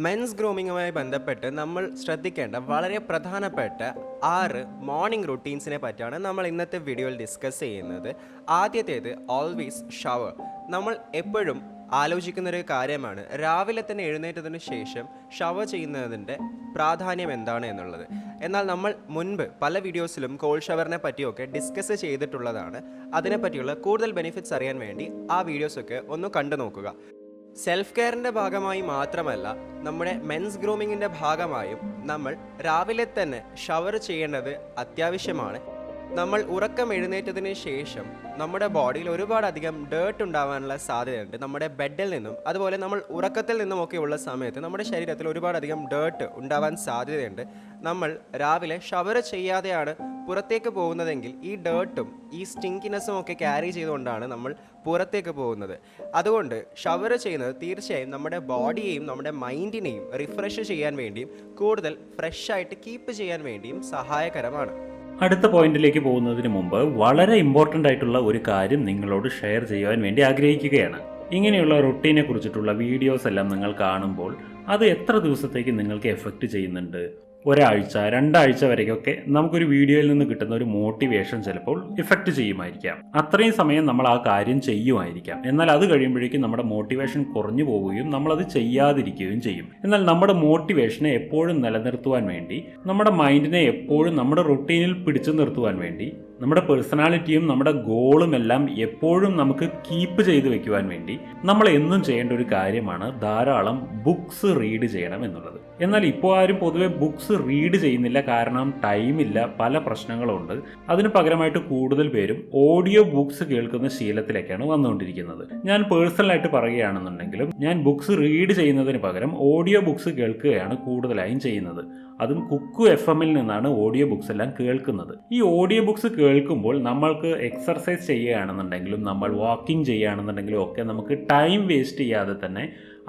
Men's ഗ്രൂമിങ്ങുമായി ബന്ധപ്പെട്ട് നമ്മൾ ശ്രദ്ധിക്കേണ്ട വളരെ പ്രധാനപ്പെട്ട 6 മോർണിംഗ് റുട്ടീൻസിനെ പറ്റിയാണ് നമ്മൾ ഇന്നത്തെ വീഡിയോയിൽ ഡിസ്കസ് ചെയ്യുന്നത്. ആദ്യത്തേത് ഓൾവേസ് ഷവർ. നമ്മൾ എപ്പോഴും ആലോചിക്കുന്നൊരു കാര്യമാണ് രാവിലെ തന്നെ എഴുന്നേറ്റതിന് ശേഷം ഷവർ ചെയ്യുന്നതിൻ്റെ പ്രാധാന്യം എന്താണ് എന്നുള്ളത്. എന്നാൽ നമ്മൾ മുൻപ് പല വീഡിയോസിലും കോൾഡ് ഷവറിനെ പറ്റിയൊക്കെ ഡിസ്കസ് ചെയ്തിട്ടുള്ളതാണ്. അതിനെപ്പറ്റിയുള്ള കൂടുതൽ ബെനിഫിറ്റ്സ് അറിയാൻ വേണ്ടി ആ വീഡിയോസൊക്കെ ഒന്ന് കണ്ടു നോക്കുക. സെൽഫ് കെയറിൻ്റെ ഭാഗമായി മാത്രമല്ല, നമ്മുടെ മെൻസ് ഗ്രൂമിങ്ങിൻ്റെ ഭാഗമായും നമ്മൾ രാവിലെ തന്നെ ഷവർ ചെയ്യേണ്ടത് അത്യാവശ്യമാണ്. നമ്മൾ ഉറക്കം എഴുന്നേറ്റതിന് ശേഷം നമ്മുടെ ബോഡിയിൽ ഒരുപാടധികം ഡേർട്ട് ഉണ്ടാകാനുള്ള സാധ്യതയുണ്ട്. നമ്മുടെ ബെഡിൽ നിന്നും അതുപോലെ നമ്മൾ ഉറക്കത്തിൽ നിന്നുമൊക്കെ ഉള്ള സമയത്ത് നമ്മുടെ ശരീരത്തിൽ ഒരുപാടധികം ഡേർട്ട് ഉണ്ടാവാൻ സാധ്യതയുണ്ട്. നമ്മൾ രാവിലെ ഷവർ ചെയ്യാതെയാണ് പുറത്തേക്ക് പോകുന്നതെങ്കിൽ ഈ ഡേർട്ടും ഈ സ്റ്റിങ്കിനെസ്സും ഒക്കെ ക്യാരി ചെയ്തുകൊണ്ടാണ് നമ്മൾ പുറത്തേക്ക് പോകുന്നത്. അതുകൊണ്ട് ഷവർ ചെയ്യുന്നത് തീർച്ചയായും നമ്മുടെ ബോഡിയെയും നമ്മുടെ മൈൻഡിനെയും റിഫ്രഷ് ചെയ്യാൻ വേണ്ടിയും കൂടുതൽ ഫ്രഷായിട്ട് കീപ്പ് ചെയ്യാൻ വേണ്ടിയും സഹായകരമാണ്. അടുത്ത പോയിന്റിലേക്ക് പോകുന്നതിന് മുമ്പ് വളരെ ഇമ്പോർട്ടൻ്റ് ആയിട്ടുള്ള ഒരു കാര്യം നിങ്ങളോട് ഷെയർ ചെയ്യുവാൻ വേണ്ടി ആഗ്രഹിക്കുകയാണ്. ഇങ്ങനെയുള്ള റുട്ടീനെ കുറിച്ചിട്ടുള്ള വീഡിയോസ് എല്ലാം നിങ്ങൾ കാണുമ്പോൾ അത് എത്ര ദിവസത്തേക്ക് നിങ്ങൾക്ക് എഫക്റ്റ് ചെയ്യുന്നുണ്ട്? ഒരാഴ്ച 2 ആഴ്ച വരെയൊക്കെ നമുക്കൊരു വീഡിയോയിൽ നിന്ന് കിട്ടുന്ന ഒരു മോട്ടിവേഷൻ ചിലപ്പോൾ ഇഫക്റ്റ് ചെയ്യുമായിരിക്കാം. അത്രയും സമയം നമ്മൾ ആ കാര്യം ചെയ്യുമായിരിക്കാം. എന്നാൽ അത് കഴിയുമ്പോഴേക്കും നമ്മുടെ മോട്ടിവേഷൻ കുറഞ്ഞു പോവുകയും നമ്മളത് ചെയ്യാതിരിക്കുകയും ചെയ്യും. എന്നാൽ നമ്മുടെ മോട്ടിവേഷനെ എപ്പോഴും നിലനിർത്തുവാൻ വേണ്ടി, നമ്മുടെ മൈൻഡിനെ എപ്പോഴും നമ്മുടെ റുട്ടീനിൽ പിടിച്ചു നിർത്തുവാൻ വേണ്ടി, നമ്മുടെ പേഴ്സണാലിറ്റിയും നമ്മുടെ ഗോളും എല്ലാം എപ്പോഴും നമുക്ക് കീപ്പ് ചെയ്ത് വെക്കുവാൻ വേണ്ടി നമ്മൾ എന്നും ചെയ്യേണ്ട ഒരു കാര്യമാണ് ധാരാളം ബുക്സ് റീഡ് ചെയ്യണം എന്നുള്ളത്. എന്നാൽ ഇപ്പോൾ ആരും പൊതുവെ ബുക്സ് റീഡ് ചെയ്യുന്നില്ല. കാരണം ടൈമില്ല, പല പ്രശ്നങ്ങളുണ്ട്. അതിന് പകരമായിട്ട് കൂടുതൽ പേരും ഓഡിയോ ബുക്സ് കേൾക്കുന്ന ശീലത്തിലേക്കാണ് വന്നുകൊണ്ടിരിക്കുന്നത്. ഞാൻ പേഴ്സണലായിട്ട് പറയുകയാണെന്നുണ്ടെങ്കിലും ഞാൻ ബുക്സ് റീഡ് ചെയ്യുന്നതിന് പകരം ഓഡിയോ ബുക്സ് കേൾക്കുകയാണ് കൂടുതലായും ചെയ്യുന്നത്. അതും കുക്കു FM-ൽ നിന്നാണ് ഓഡിയോ ബുക്സ് എല്ലാം കേൾക്കുന്നത്. ഈ ഓഡിയോ ബുക്സ് കേൾക്കുമ്പോൾ നമ്മൾക്ക് എക്സർസൈസ് ചെയ്യുകയാണെന്നുണ്ടെങ്കിലും നമ്മൾ വാക്കിംഗ് ചെയ്യുകയാണെന്നുണ്ടെങ്കിലും ഒക്കെ നമുക്ക് ടൈം വേസ്റ്റ് ചെയ്യാതെ തന്നെ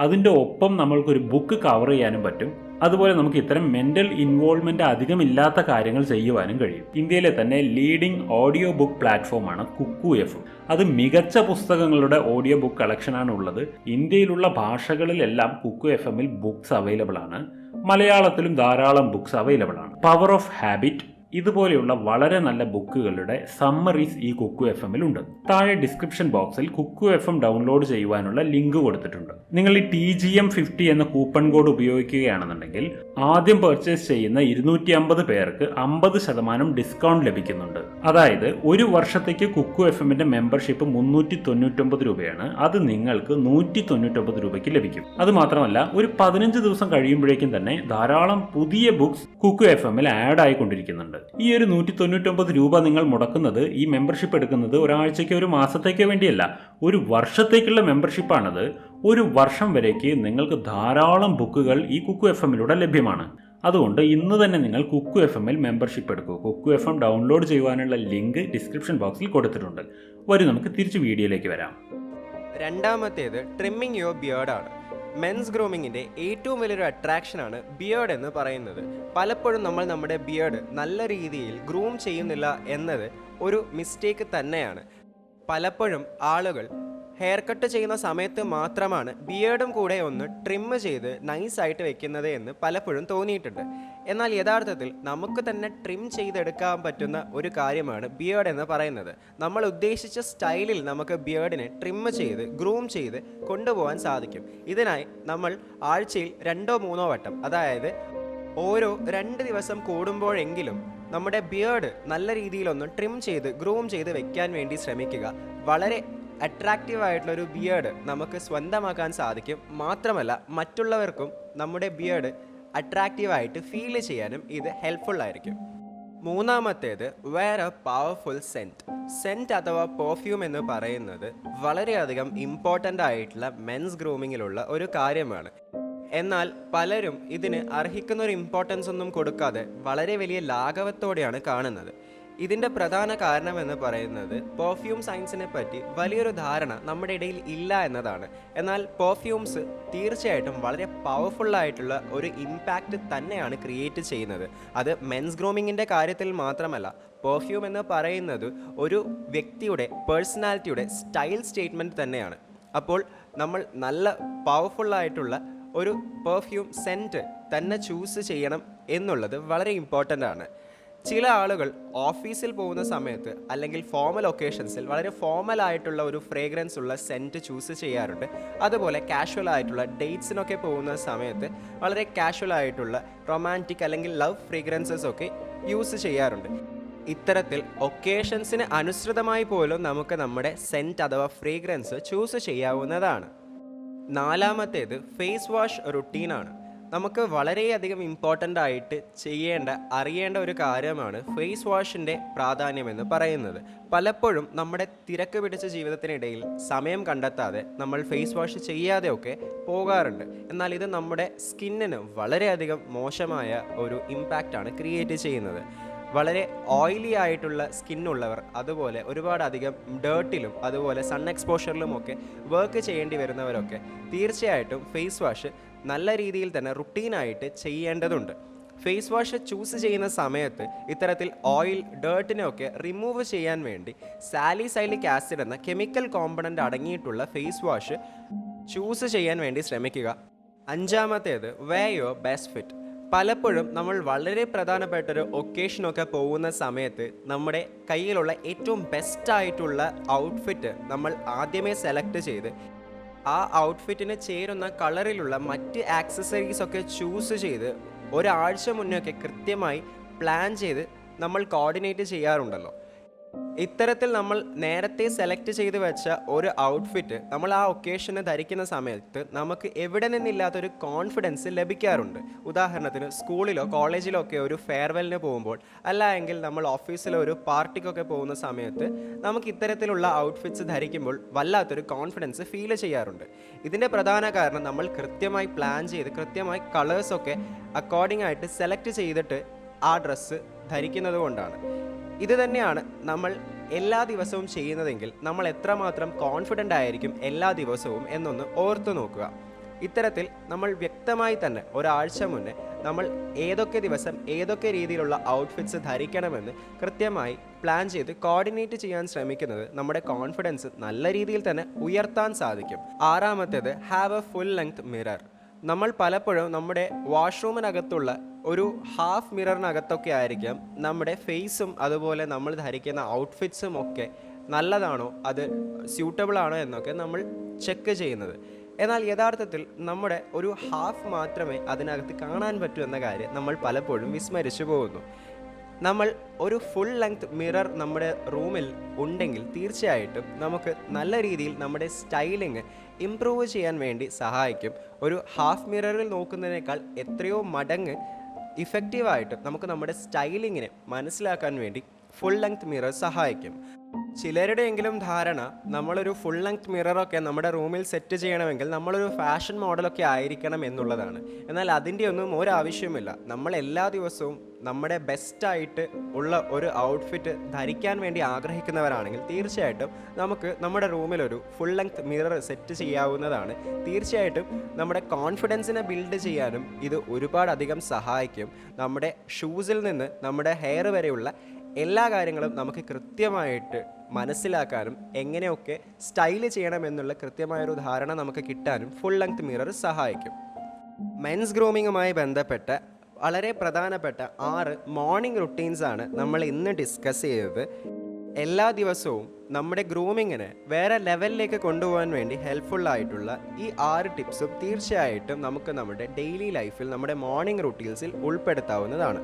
അതിൻ്റെ ഒപ്പം നമ്മൾക്കൊരു ബുക്ക് കവർ ചെയ്യാനും പറ്റും. അതുപോലെ നമുക്ക് ഇത്തരം മെൻ്റൽ ഇൻവോൾവ്മെൻ്റ് അധികമില്ലാത്ത കാര്യങ്ങൾ ചെയ്യുവാനും കഴിയും. ഇന്ത്യയിലെ തന്നെ ലീഡിംഗ് ഓഡിയോ ബുക്ക് പ്ലാറ്റ്ഫോമാണ് കുക്കു FM. അത് മികച്ച പുസ്തകങ്ങളുടെ ഓഡിയോ ബുക്ക് കളക്ഷനാണ് ഉള്ളത്. ഇന്ത്യയിലുള്ള ഭാഷകളിലെല്ലാം കുക്കു FM-ൽ ബുക്സ് അവൈലബിൾ ആണ്. മലയാളത്തിലും ധാരാളം ബുക്സ് അവൈലബിൾ ആണ്. പവർ ഓഫ് ഹാബിറ്റ്, ഇതുപോലെയുള്ള വളരെ നല്ല ബുക്കുകളുടെ സമ്മറീസ് ഈ കുക്കു FM-ൽ ഉണ്ട്. താഴെ ഡിസ്ക്രിപ്ഷൻ ബോക്സിൽ കുക്കു FM ഡൗൺലോഡ് ചെയ്യുവാനുള്ള ലിങ്ക് കൊടുത്തിട്ടുണ്ട്. നിങ്ങൾ ഈ TGM50 എന്ന കൂപ്പൺ കോഡ് ഉപയോഗിക്കുകയാണെന്നുണ്ടെങ്കിൽ ആദ്യം പർച്ചേസ് ചെയ്യുന്ന 250 പേർക്ക് 50% ഡിസ്കൗണ്ട് ലഭിക്കുന്നുണ്ട്. അതായത് ഒരു വർഷത്തേക്ക് കുക്കു FM-ന്റെ മെമ്പർഷിപ്പ് 399 രൂപയാണ്. അത് നിങ്ങൾക്ക് 199 രൂപയ്ക്ക് ലഭിക്കും. അതുമാത്രമല്ല, ഒരു 15 ദിവസം കഴിയുമ്പോഴേക്കും തന്നെ ധാരാളം പുതിയ ബുക്സ് കുക്കു FM-ൽ ആഡ് ആയിക്കൊണ്ടിരിക്കുന്നുണ്ട്. ഈ ഒരു 199 രൂപ നിങ്ങൾ മുടക്കുന്നത്, ഈ മെമ്പർഷിപ്പ് എടുക്കുന്നത് ഒരാഴ്ചയ്ക്കോ ഒരു മാസത്തേക്കോ വേണ്ടിയല്ല, ഒരു വർഷത്തേക്കുള്ള മെമ്പർഷിപ്പാണത്. ഒരു വർഷം വരേക്ക് നിങ്ങൾക്ക് ധാരാളം ബുക്കുകൾ ഈ കുക്കു FM-ലൂടെ ലഭ്യമാണ്. അതുകൊണ്ട് ഇന്ന് തന്നെ നിങ്ങൾ കുക്കു FM-ൽ മെമ്പർഷിപ്പ് എടുക്കൂ. കുക്കു FM ഡൗൺലോഡ് ചെയ്യുവാനുള്ള ലിങ്ക് ഡിസ്ക്രിപ്ഷൻ ബോക്സിൽ കൊടുത്തിട്ടുണ്ട്. വരും നമുക്ക് തിരിച്ച് വീഡിയോയിലേക്ക് വരാം. രണ്ടാമത്തേത് ട്രിമ്മിങ് യുവർ ബിയർഡാണ്. മെൻസ് ഗ്രൂമിങ്ങിൻ്റെ ഏറ്റവും വലിയൊരു അട്രാക്ഷനാണ് ബിയർഡ് എന്ന് പറയുന്നത്. പലപ്പോഴും നമ്മൾ നമ്മുടെ ബിയർഡ് നല്ല രീതിയിൽ ഗ്രൂം ചെയ്യുന്നില്ല എന്നത് ഒരു മിസ്റ്റേക്ക് തന്നെയാണ്. പലപ്പോഴും ആളുകൾ ഹെയർ കട്ട് ചെയ്യുന്ന സമയത്ത് മാത്രമാണ് ബിയർഡും കൂടെ ഒന്ന് ട്രിം ചെയ്ത് നൈസായിട്ട് വെക്കുന്നത് എന്ന് പലപ്പോഴും തോന്നിയിട്ടുണ്ട്. എന്നാൽ യഥാർത്ഥത്തിൽ നമുക്ക് തന്നെ ട്രിം ചെയ്തെടുക്കാൻ പറ്റുന്ന ഒരു കാര്യമാണ് ബിയർഡ് എന്ന് പറയുന്നത്. നമ്മൾ ഉദ്ദേശിച്ച സ്റ്റൈലിൽ നമുക്ക് ബിയർഡിനെ ട്രിം ചെയ്ത് ഗ്രൂം ചെയ്ത് കൊണ്ടുപോകാൻ സാധിക്കും. ഇതിനായി നമ്മൾ ആഴ്ചയിൽ 2-3 വട്ടം, അതായത് ഓരോ 2 ദിവസം കൂടുമ്പോഴെങ്കിലും നമ്മുടെ ബിയർഡ് നല്ല രീതിയിലൊന്ന് ട്രിം ചെയ്ത് ഗ്രൂം ചെയ്ത് വെക്കാൻ വേണ്ടി ശ്രമിക്കുക. വളരെ അട്രാക്റ്റീവ് ആയിട്ടുള്ളൊരു ബിയർഡ് നമുക്ക് സ്വന്തമാക്കാൻ സാധിക്കും. മാത്രമല്ല, മറ്റുള്ളവർക്കും നമ്മുടെ ബിയർഡ് അട്രാക്റ്റീവായിട്ട് ഫീൽ ചെയ്യാനും ഇത് ഹെൽപ്ഫുൾ ആയിരിക്കും. മൂന്നാമത്തേത് വെയർ എ പവർഫുൾ സെൻറ്റ് അഥവാ പെർഫ്യൂം എന്ന് പറയുന്നത് വളരെയധികം ഇമ്പോർട്ടൻ്റ് ആയിട്ടുള്ള മെൻസ് ഗ്രൂമിങ്ങിലുള്ള ഒരു കാര്യമാണ്. എന്നാൽ പലരും ഇതിന് അർഹിക്കുന്ന ഒരു ഇമ്പോർട്ടൻസ് ഒന്നും കൊടുക്കാതെ വളരെ വലിയ ലാഘവത്തോടെയാണ് കാണുന്നത്. ഇതിൻ്റെ പ്രധാന കാരണമെന്ന് പറയുന്നത് പെർഫ്യൂം സയൻസിനെ പറ്റി വലിയൊരു ധാരണ നമ്മുടെ ഇടയിൽ ഇല്ല എന്നതാണ്. എന്നാൽ പെർഫ്യൂംസ് തീർച്ചയായിട്ടും വളരെ പവർഫുള്ളായിട്ടുള്ള ഒരു ഇമ്പാക്റ്റ് തന്നെയാണ് ക്രിയേറ്റ് ചെയ്യുന്നത്. അത് മെൻസ് ഗ്രൂമിങ്ങിൻ്റെ കാര്യത്തിൽ മാത്രമല്ല, പെർഫ്യൂം എന്ന് പറയുന്നത് ഒരു വ്യക്തിയുടെ പേഴ്സണാലിറ്റിയുടെ സ്റ്റൈൽ സ്റ്റേറ്റ്മെൻറ്റ് തന്നെയാണ്. അപ്പോൾ നമ്മൾ നല്ല പവർഫുള്ളായിട്ടുള്ള ഒരു പെർഫ്യൂം സെൻറ്റ് തന്നെ ചൂസ് ചെയ്യണം എന്നുള്ളത് വളരെ ഇമ്പോർട്ടൻ്റ് ആണ്. ചില ആളുകൾ ഓഫീസിൽ പോകുന്ന സമയത്ത് അല്ലെങ്കിൽ ഫോമൽ ഒക്കേഷൻസിൽ വളരെ ഫോമൽ ആയിട്ടുള്ള ഒരു ഫ്രേഗ്രൻസ് ഉള്ള സെൻറ്റ് ചൂസ് ചെയ്യാറുണ്ട്. അതുപോലെ കാഷ്വൽ ആയിട്ടുള്ള ഡേറ്റ്സിനൊക്കെ പോകുന്ന സമയത്ത് വളരെ കാഷ്വൽ ആയിട്ടുള്ള റൊമാൻറ്റിക് അല്ലെങ്കിൽ ലവ് ഫ്രേഗ്രൻസസ് ഒക്കെ യൂസ് ചെയ്യാറുണ്ട്. ഇത്തരത്തിൽ ഒക്കേഷൻസിന് അനുസൃതമായി പോലും നമുക്ക് നമ്മുടെ സെൻറ്റ് അഥവാ ഫ്രേഗ്രൻസ് ചൂസ് ചെയ്യാവുന്നതാണ്. നാലാമത്തേത് ഫേസ് വാഷ് റുട്ടീനാണ്. നമുക്ക് വളരെയധികം ഇമ്പോർട്ടൻ്റ് ആയിട്ട് അറിയേണ്ട ഒരു കാര്യമാണ് ഫേസ് വാഷിൻ്റെ പ്രാധാന്യമെന്ന് പറയുന്നത്. പലപ്പോഴും നമ്മുടെ തിരക്ക് പിടിച്ച ജീവിതത്തിനിടയിൽ സമയം കണ്ടെത്താതെ നമ്മൾ ഫേസ് വാഷ് ചെയ്യാതെയൊക്കെ പോകാറുണ്ട്. എന്നാൽ ഇത് നമ്മുടെ സ്കിന്നിന് വളരെയധികം മോശമായ ഒരു ഇമ്പാക്റ്റാണ് ക്രിയേറ്റ് ചെയ്യുന്നത്. വളരെ ഓയിലി ആയിട്ടുള്ള സ്കിന്നുള്ളവർ, അതുപോലെ ഒരുപാടധികം ഡേർട്ടിലും അതുപോലെ സൺ എക്സ്പോഷറിലുമൊക്കെ വർക്ക് ചെയ്യേണ്ടി വരുന്നവരൊക്കെ തീർച്ചയായിട്ടും ഫേസ് വാഷ് നല്ല രീതിയിൽ തന്നെ റുട്ടീനായിട്ട് ചെയ്യേണ്ടതുണ്ട്. ഫേസ് വാഷ് ചൂസ് ചെയ്യുന്ന സമയത്ത് ഇത്തരത്തിൽ ഓയിൽ ഡേർട്ടിനെയൊക്കെ റിമൂവ് ചെയ്യാൻ വേണ്ടി സാലിസൈലിക് ആസിഡ് എന്ന കെമിക്കൽ കോമ്പണൻ്റ് അടങ്ങിയിട്ടുള്ള ഫേസ് വാഷ് ചൂസ് ചെയ്യാൻ വേണ്ടി ശ്രമിക്കുക. അഞ്ചാമത്തേത് വെയർ യുവർ ബെസ്റ്റ് ഫിറ്റ്. പലപ്പോഴും നമ്മൾ വളരെ പ്രധാനപ്പെട്ടൊരു ഒക്കേഷനൊക്കെ പോകുന്ന സമയത്ത് നമ്മുടെ കയ്യിലുള്ള ഏറ്റവും ബെസ്റ്റായിട്ടുള്ള ഔട്ട്ഫിറ്റ് നമ്മൾ ആദ്യമേ സെലക്ട് ചെയ്ത് ആ ഔട്ട്ഫിറ്റിന് ചേരുന്ന കളറിലുള്ള മറ്റ് ആക്സസറീസ് ഒക്കെ ചൂസ് ചെയ്ത് ഒരാഴ്ച മുന്നേ ഒക്കെ കൃത്യമായി പ്ലാൻ ചെയ്ത് നമ്മൾ കോർഡിനേറ്റ് ചെയ്യാറുണ്ടല്ലോ. ഇത്തരത്തിൽ നമ്മൾ നേരത്തെ സെലക്ട് ചെയ്ത് വെച്ച ഒരു ഔട്ട്ഫിറ്റ് നമ്മൾ ആ ഒക്കേഷന് ധരിക്കുന്ന സമയത്ത് നമുക്ക് എവിടെ നിന്നില്ലാത്തൊരു കോൺഫിഡൻസ് ലഭിക്കാറുണ്ട്. ഉദാഹരണത്തിന് സ്കൂളിലോ കോളേജിലോ ഒക്കെ ഒരു ഫെയർവെല്ലിന് പോകുമ്പോൾ, അല്ല എങ്കിൽ നമ്മൾ ഓഫീസിലോ ഒരു പാർട്ടിക്കൊക്കെ പോകുന്ന സമയത്ത് നമുക്ക് ഇത്തരത്തിലുള്ള ഔട്ട്ഫിറ്റ്സ് ധരിക്കുമ്പോൾ വല്ലാത്തൊരു കോൺഫിഡൻസ് ഫീൽ ചെയ്യാറുണ്ട്. ഇതിൻ്റെ പ്രധാന കാരണം നമ്മൾ കൃത്യമായി പ്ലാൻ ചെയ്ത് കൃത്യമായി കളേഴ്സൊക്കെ അക്കോർഡിംഗ് ആയിട്ട് സെലക്ട് ചെയ്തിട്ട് ആ ഡ്രസ്സ് ധരിക്കുന്നത് കൊണ്ടാണ്. ഇത് തന്നെയാണ് നമ്മൾ എല്ലാ ദിവസവും ചെയ്യുന്നതെങ്കിൽ നമ്മൾ എത്രമാത്രം കോൺഫിഡൻ്റ് ആയിരിക്കും എല്ലാ ദിവസവും എന്നൊന്ന് ഓർത്തു നോക്കുക. ഇത്തരത്തിൽ നമ്മൾ വ്യക്തമായി തന്നെ ഒരാഴ്ച മുന്നേ നമ്മൾ ഏതൊക്കെ ദിവസം ഏതൊക്കെ രീതിയിലുള്ള ഔട്ട്ഫിറ്റ്സ് ധരിക്കണമെന്ന് കൃത്യമായി പ്ലാൻ ചെയ്ത് കോർഡിനേറ്റ് ചെയ്യാൻ ശ്രമിക്കുന്നത് നമ്മുടെ കോൺഫിഡൻസ് നല്ല രീതിയിൽ തന്നെ ഉയർത്താൻ സാധിക്കും. ആറാമത്തേത് have a full length mirror. നമ്മൾ പലപ്പോഴും നമ്മുടെ വാഷ്റൂമിനകത്തുള്ള ഒരു ഹാഫ് മിററിനകത്തൊക്കെ ആയിരിക്കാം നമ്മുടെ ഫേസും അതുപോലെ നമ്മൾ ധരിക്കുന്ന ഔട്ട്ഫിറ്റ്സും ഒക്കെ നല്ലതാണോ, അത് സ്യൂട്ടബിൾ ആണോ എന്നൊക്കെ നമ്മൾ ചെക്ക് ചെയ്യുന്നത്. എന്നാൽ യഥാർത്ഥത്തിൽ നമ്മുടെ ഒരു ഹാഫ് മാത്രമേ അതിനകത്ത് കാണാൻ പറ്റൂ എന്ന കാര്യം നമ്മൾ പലപ്പോഴും വിസ്മരിച്ചു പോകുന്നു. നമ്മൾ ഒരു ഫുൾ ലെങ്ത് മിറർ നമ്മുടെ റൂമിൽ ഉണ്ടെങ്കിൽ തീർച്ചയായിട്ടും നമുക്ക് നല്ല രീതിയിൽ നമ്മുടെ സ്റ്റൈലിങ് ഇംപ്രൂവ് ചെയ്യാൻ വേണ്ടി സഹായിക്കും. ഒരു ഹാഫ് മിററിൽ നോക്കുന്നതിനേക്കാൾ എത്രയോ മടങ്ങ് ഇഫക്റ്റീവായിട്ട് നമുക്ക് നമ്മുടെ സ്റ്റൈലിങ്ങിനെ മനസ്സിലാക്കാൻ വേണ്ടി ഫുൾ ലെങ്ത് മിറർ സഹായിക്കും. ചിലരുടെയെങ്കിലും ധാരണ നമ്മളൊരു ഫുൾ ലെങ്ത് മിററൊക്കെ നമ്മുടെ റൂമിൽ സെറ്റ് ചെയ്യണമെങ്കിൽ നമ്മളൊരു ഫാഷൻ മോഡലൊക്കെ ആയിരിക്കണം എന്നുള്ളതാണ്. എന്നാൽ അതിൻ്റെ ഒന്നും ഒരാവശ്യമില്ല. നമ്മൾ എല്ലാ ദിവസവും നമ്മുടെ ബെസ്റ്റായിട്ട് ഉള്ള ഒരു ഔട്ട്ഫിറ്റ് ധരിക്കാൻ വേണ്ടി ആഗ്രഹിക്കുന്നവരാണെങ്കിൽ തീർച്ചയായിട്ടും നമുക്ക് നമ്മുടെ റൂമിലൊരു ഫുൾ ലെങ്ത് മിറർ സെറ്റ് ചെയ്യാവുന്നതാണ്. തീർച്ചയായിട്ടും നമ്മുടെ കോൺഫിഡൻസിനെ ബിൽഡ് ചെയ്യാനും ഇത് ഒരുപാടധികം സഹായിക്കും. നമ്മുടെ ഷൂസിൽ നിന്ന് നമ്മുടെ ഹെയർ വരെയുള്ള എല്ലാ കാര്യങ്ങളും നമുക്ക് കൃത്യമായിട്ട് മനസ്സിലാക്കാനും എങ്ങനെയൊക്കെ സ്റ്റൈല് ചെയ്യണമെന്നുള്ള കൃത്യമായൊരു ധാരണ നമുക്ക് കിട്ടാനും ഫുൾ ലെങ്ത് മിറർ സഹായിക്കും. മെൻസ് ഗ്രൂമിങ്ങുമായി ബന്ധപ്പെട്ട വളരെ പ്രധാനപ്പെട്ട 6 മോർണിംഗ് റുട്ടീൻസാണ് നമ്മൾ ഇന്ന് ഡിസ്കസ് ചെയ്തത്. എല്ലാ ദിവസവും നമ്മുടെ ഗ്രൂമിങ്ങിനെ വേറെ ലെവലിലേക്ക് കൊണ്ടുപോകാൻ വേണ്ടി ഹെൽപ്ഫുള്ളായിട്ടുള്ള ഈ 6 ടിപ്സും തീർച്ചയായിട്ടും നമുക്ക് നമ്മുടെ ഡെയിലി ലൈഫിൽ നമ്മുടെ മോർണിംഗ് റുട്ടീൻസിൽ ഉൾപ്പെടുത്താവുന്നതാണ്.